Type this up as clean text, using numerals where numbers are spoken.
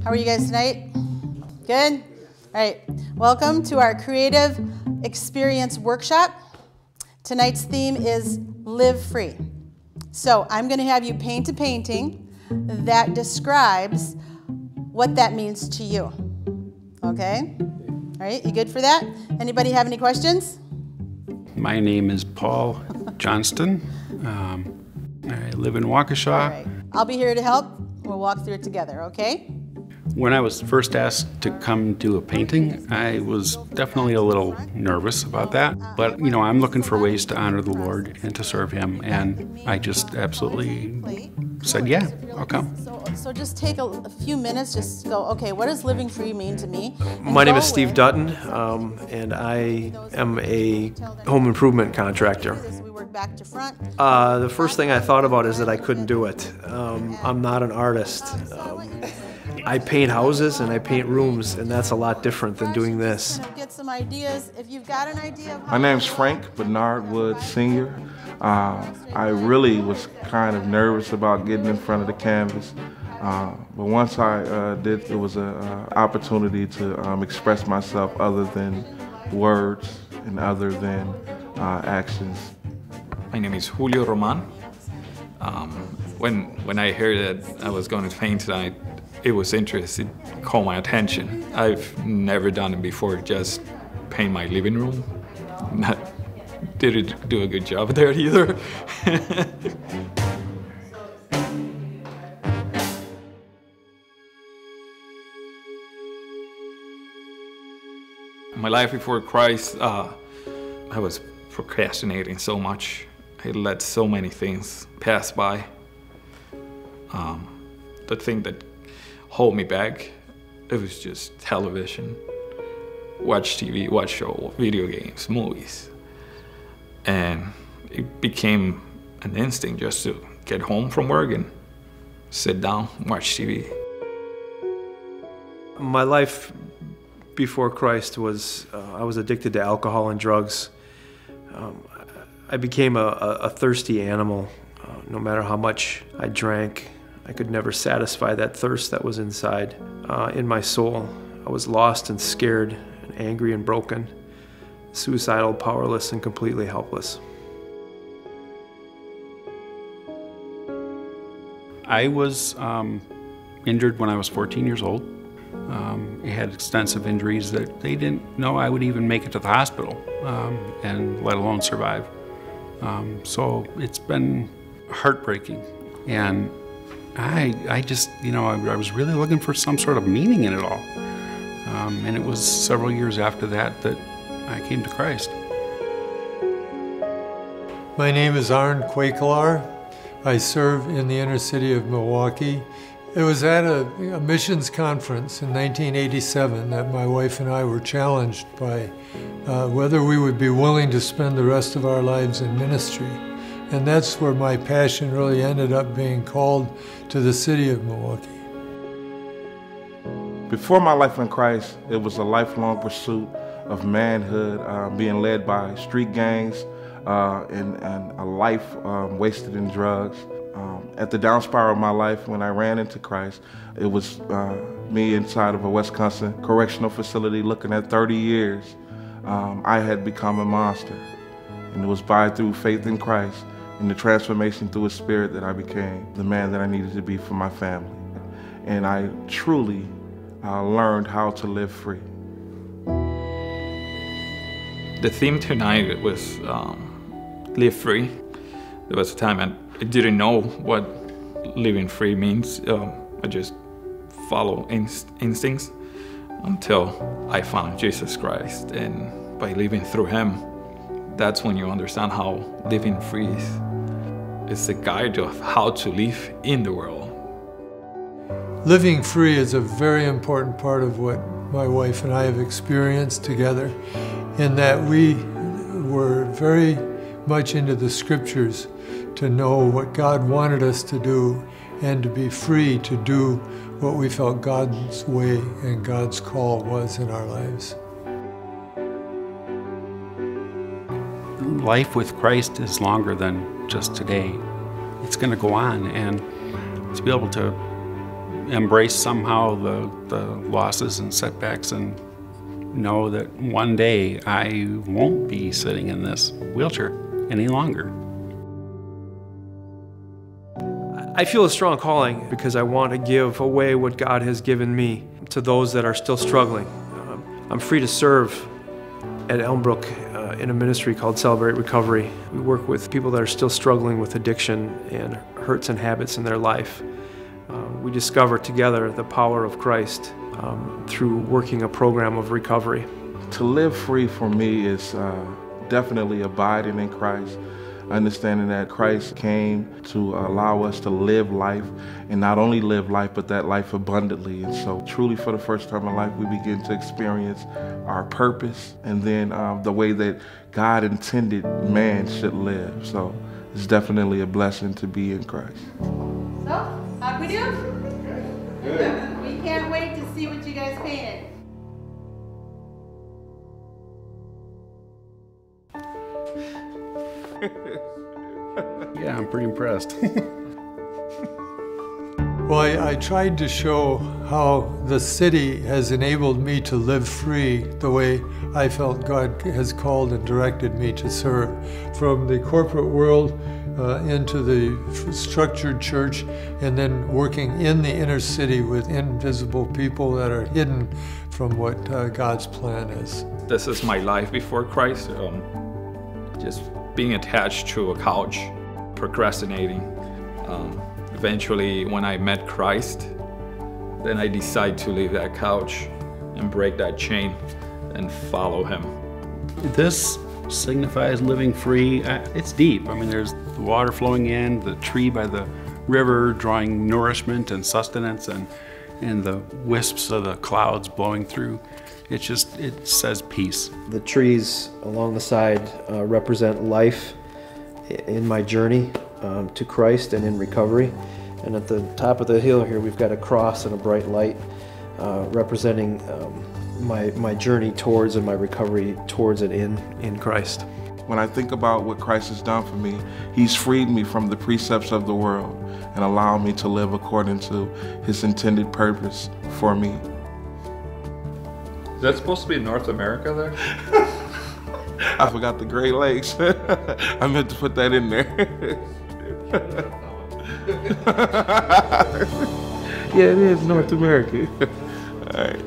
How are you guys tonight? Good? All right. Welcome to our Creative Experience Workshop. Tonight's theme is Live Free. So I'm going to have you paint a painting that describes what that means to you. Okay? All right, you good for that? Anybody have any questions? My name is Paul Johnston. I live in Waukesha. All right. I'll be here to help. We'll walk through it together, okay? When I was first asked to come do a painting, I was definitely a little nervous about that. But, you know, I'm looking for ways to honor the Lord and to serve Him, and I just absolutely said, yeah, I'll come. So just take a few minutes, just go, okay, what does living free mean to me? My name is Steve Dutton, and I am a home improvement contractor. Back to front. The first thing I thought about is that I couldn't do it. I'm not an artist. I paint houses and I paint rooms, and that's a lot different than doing this. Get some ideas. If you've got an idea. My name's Frank Bernard Wood Sr. I really was kind of nervous about getting in front of the canvas, but once I did, it was an opportunity to express myself other than words and other than actions. My name is Julio Roman. When I heard that I was going to paint tonight, it was interesting, it caught my attention. I've never done it before, just paint my living room. Didn't do a good job there either. My life before Christ, I was procrastinating so much. I let so many things pass by. The thing that hold me back, it was just television. Watch TV, watch show, video games, movies. And it became an instinct just to get home from work and sit down, watch TV. My life before Christ was, I was addicted to alcohol and drugs. I became a thirsty animal. No matter how much I drank, I could never satisfy that thirst that was inside in my soul. I was lost and scared and angry and broken, suicidal, powerless, and completely helpless. I was injured when I was 14 years old. I had extensive injuries that they didn't know I would even make it to the hospital, and let alone survive. So it's been heartbreaking, and I just, you know, I was really looking for some sort of meaning in it all. And it was several years after that that I came to Christ. My name is Arn Quakelar. I serve in the inner city of Milwaukee. It was at a missions conference in 1987 that my wife and I were challenged by whether we would be willing to spend the rest of our lives in ministry. And that's where my passion really ended up being called to the city of Milwaukee. Before my life in Christ, it was a lifelong pursuit of manhood, being led by street gangs, and a life wasted in drugs. At the down spiral of my life, when I ran into Christ, it was me inside of a Wisconsin correctional facility looking at 30 years. I had become a monster. And it was through faith in Christ and the transformation through His Spirit that I became the man that I needed to be for my family. And I truly learned how to live free. The theme tonight was live free. There was a time I didn't know what living free means. I just follow instincts until I found Jesus Christ. And by living through Him, that's when you understand how living free is. It's a guide of how to live in the world. Living free is a very important part of what my wife and I have experienced together, in that we were very much into the scriptures to know what God wanted us to do and to be free to do what we felt God's way and God's call was in our lives. Life with Christ is longer than just today. It's going to go on, and to be able to embrace somehow the losses and setbacks and know that one day I won't be sitting in this wheelchair any longer. I feel a strong calling because I want to give away what God has given me to those that are still struggling. I'm free to serve at Elmbrook in a ministry called Celebrate Recovery. We work with people that are still struggling with addiction and hurts and habits in their life. We discover together the power of Christ through working a program of recovery. To live free for me is definitely abiding in Christ, understanding that Christ came to allow us to live life, and not only live life, but that life abundantly. And so truly for the first time in life, we begin to experience our purpose and then the way that God intended man should live. So it's definitely a blessing to be in Christ. So, how'd we do? Good. We can't wait to see what you guys painted. Yeah, I'm pretty impressed. Well, I tried to show how the city has enabled me to live free the way I felt God has called and directed me to serve. From the corporate world into the structured church, and then working in the inner city with invisible people that are hidden from what God's plan is. This is my life before Christ. Just being attached to a couch, procrastinating. Eventually, when I met Christ, then I decided to leave that couch and break that chain and follow Him. This signifies living free. It's deep. I mean, there's the water flowing in, the tree by the river drawing nourishment and sustenance, and the wisps of the clouds blowing through. It says peace. The trees along the side represent life in my journey to Christ and in recovery. And at the top of the hill here, we've got a cross and a bright light representing my journey towards and my recovery towards and in Christ. When I think about what Christ has done for me, He's freed me from the precepts of the world and allowed me to live according to His intended purpose for me. Is that supposed to be North America there? I forgot the Great Lakes. I meant to put that in there. Yeah, it is North America. All right.